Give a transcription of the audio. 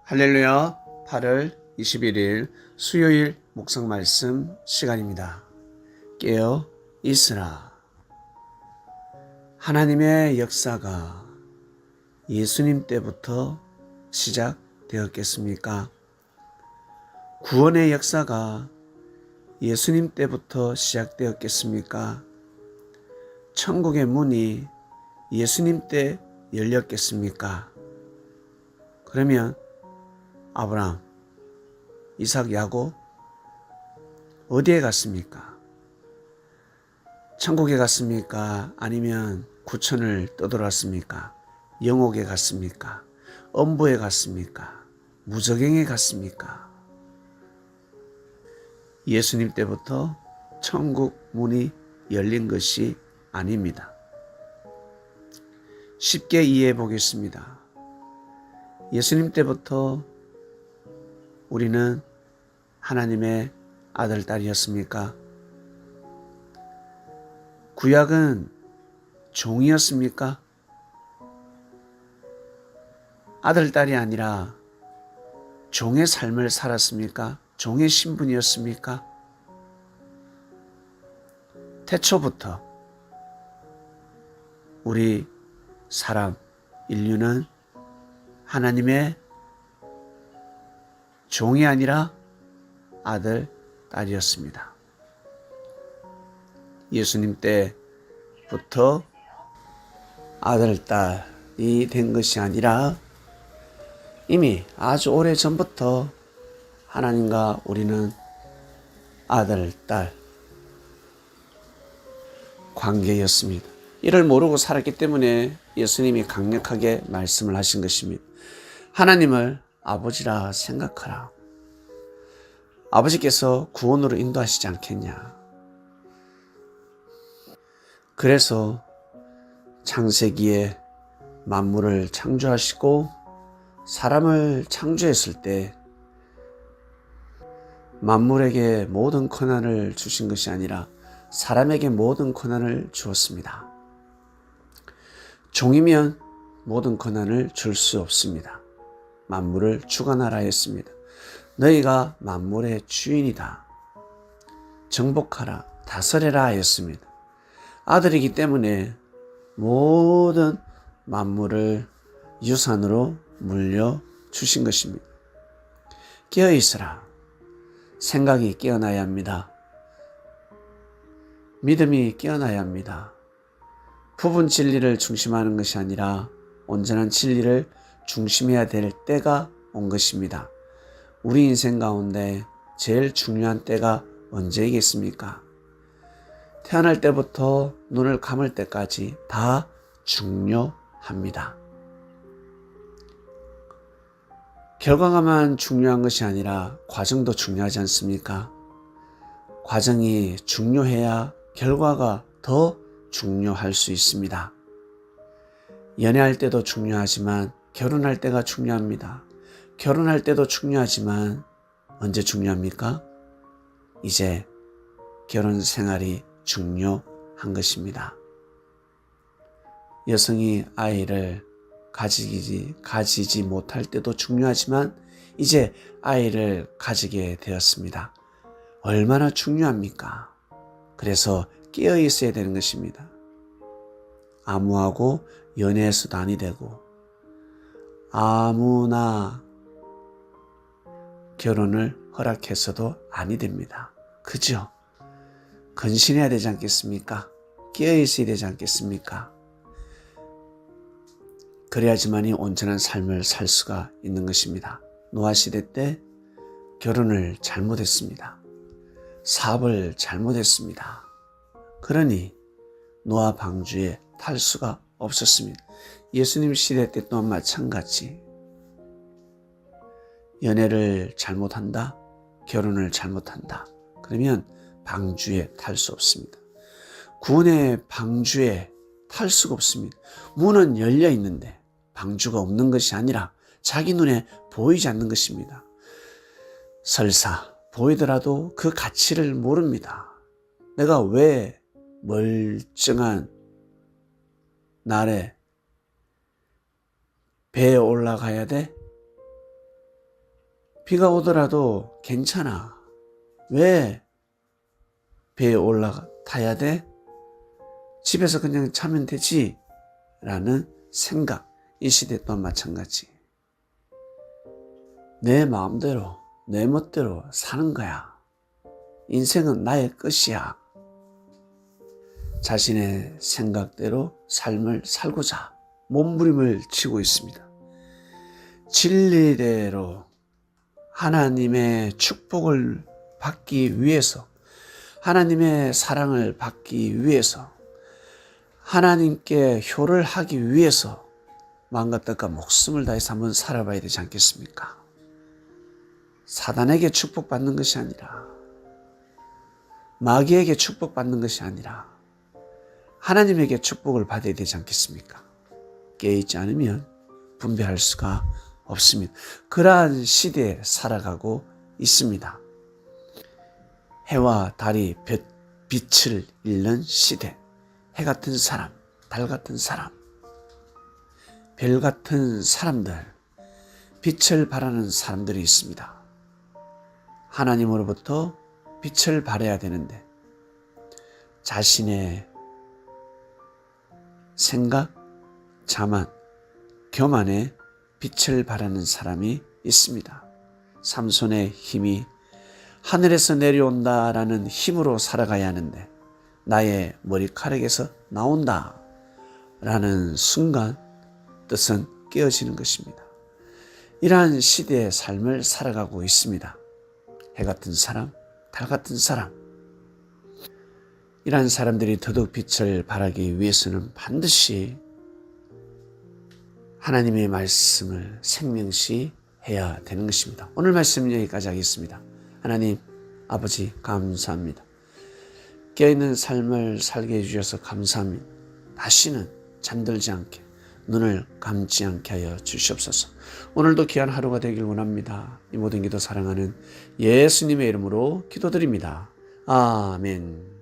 할렐루야. 8월 21일 수요일 묵상 말씀 시간입니다. 깨어 있으라. 하나님의 역사가 예수님 때부터 시작되었겠습니까? 구원의 역사가 예수님 때부터 시작되었겠습니까? 천국의 문이 예수님 때 열렸겠습니까? 그러면 아브라함, 이삭, 야곱 어디에 갔습니까? 천국에 갔습니까? 아니면 구천을 떠돌았습니까? 영옥에 갔습니까? 엄부에 갔습니까? 무저갱에 갔습니까? 예수님 때부터 천국 문이 열린 것이 아닙니다. 쉽게 이해해 보겠습니다. 예수님 때부터 우리는 하나님의 아들, 딸이었습니까? 구약은 종이었습니까? 아들, 딸이 아니라 종의 삶을 살았습니까? 종의 신분이었습니까? 태초부터 우리 사람, 인류는 하나님의 종이 아니라 아들, 딸이었습니다. 예수님 때부터 아들, 딸이 된 것이 아니라 이미 아주 오래 전부터 하나님과 우리는 아들, 딸 관계였습니다. 이를 모르고 살았기 때문에 예수님이 강력하게 말씀을 하신 것입니다. 하나님을 아버지라 생각하라. 아버지께서 구원으로 인도하시지 않겠냐. 그래서 창세기에 만물을 창조하시고 사람을 창조했을 때 만물에게 모든 권한을 주신 것이 아니라 사람에게 모든 권한을 주었습니다. 종이면 모든 권한을 줄 수 없습니다. 만물을 주관하라 했습니다. 너희가 만물의 주인이다. 정복하라, 다스려라 하였습니다. 아들이기 때문에 모든 만물을 유산으로 물려주신 것입니다. 깨어있으라. 생각이 깨어나야 합니다. 믿음이 깨어나야 합니다. 부분 진리를 중심하는 것이 아니라 온전한 진리를 중심해야 될 때가 온 것입니다. 우리 인생 가운데 제일 중요한 때가 언제이겠습니까? 태어날 때부터 눈을 감을 때까지 다 중요합니다. 결과가만 중요한 것이 아니라 과정도 중요하지 않습니까? 과정이 중요해야 결과가 더 중요할 수 있습니다. 연애할 때도 중요하지만 결혼할 때가 중요합니다. 결혼할 때도 중요하지만 언제 중요합니까? 이제 결혼 생활이 중요한 것입니다. 여성이 아이를 가지지 못할 때도 중요하지만 이제 아이를 가지게 되었습니다. 얼마나 중요합니까? 그래서 깨어 있어야 되는 것입니다. 아무하고 연애에서도 아니 되고 아무나 결혼을 허락해서도 아니 됩니다. 그죠? 근신해야 되지 않겠습니까? 깨어 있어야 되지 않겠습니까? 그래야지만이 온전한 삶을 살 수가 있는 것입니다. 노아 시대 때 결혼을 잘못했습니다. 사업을 잘못했습니다. 그러니 노아 방주에 탈 수가 없었습니다. 예수님 시대 때 또한 마찬가지. 연애를 잘못한다, 결혼을 잘못한다. 그러면 방주에 탈 수 없습니다. 구원의 방주에 탈 수가 없습니다. 문은 열려 있는데 방주가 없는 것이 아니라 자기 눈에 보이지 않는 것입니다. 설사 보이더라도 그 가치를 모릅니다. 내가 왜 멀쩡한 날에 배에 올라가야 돼? 비가 오더라도 괜찮아. 왜 배에 올라타야 돼? 집에서 그냥 자면 되지. 라는 생각. 이 시대 또한 마찬가지. 내 마음대로, 내 멋대로 사는 거야. 인생은 나의 끝이야. 자신의 생각대로 삶을 살고자 몸부림을 치고 있습니다. 진리대로 하나님의 축복을 받기 위해서, 하나님의 사랑을 받기 위해서, 하나님께 효를 하기 위해서 마음과 뜻과 목숨을 다해서 한번 살아봐야 되지 않겠습니까? 사단에게 축복받는 것이 아니라, 마귀에게 축복받는 것이 아니라 하나님에게 축복을 받아야 되지 않겠습니까? 깨어있지 않으면 분별할 수가 없습니다. 그러한 시대에 살아가고 있습니다. 해와 달이 빛을 잃는 시대. 해 같은 사람, 달 같은 사람, 별 같은 사람들, 빛을 발하는 사람들이 있습니다. 하나님으로부터 빛을 발해야 되는데 자신의 생각, 자만, 교만에 빛을 발하는 사람이 있습니다. 삼손의 힘이 하늘에서 내려온다라는 힘으로 살아가야 하는데 나의 머리카락에서 나온다라는 순간 뜻은 깨어지는 것입니다. 이러한 시대의 삶을 살아가고 있습니다. 해 같은 사람, 달 같은 사람. 이러한 사람들이 더더욱 빛을 발하기 위해서는 반드시 하나님의 말씀을 생명시 해야 되는 것입니다. 오늘 말씀은 여기까지 하겠습니다. 하나님 아버지 감사합니다. 깨어있는 삶을 살게 해주셔서 감사합니다. 다시는 잠들지 않게, 눈을 감지 않게 하여 주시옵소서. 오늘도 귀한 하루가 되길 원합니다. 이 모든 기도 사랑하는 예수님의 이름으로 기도드립니다. 아멘.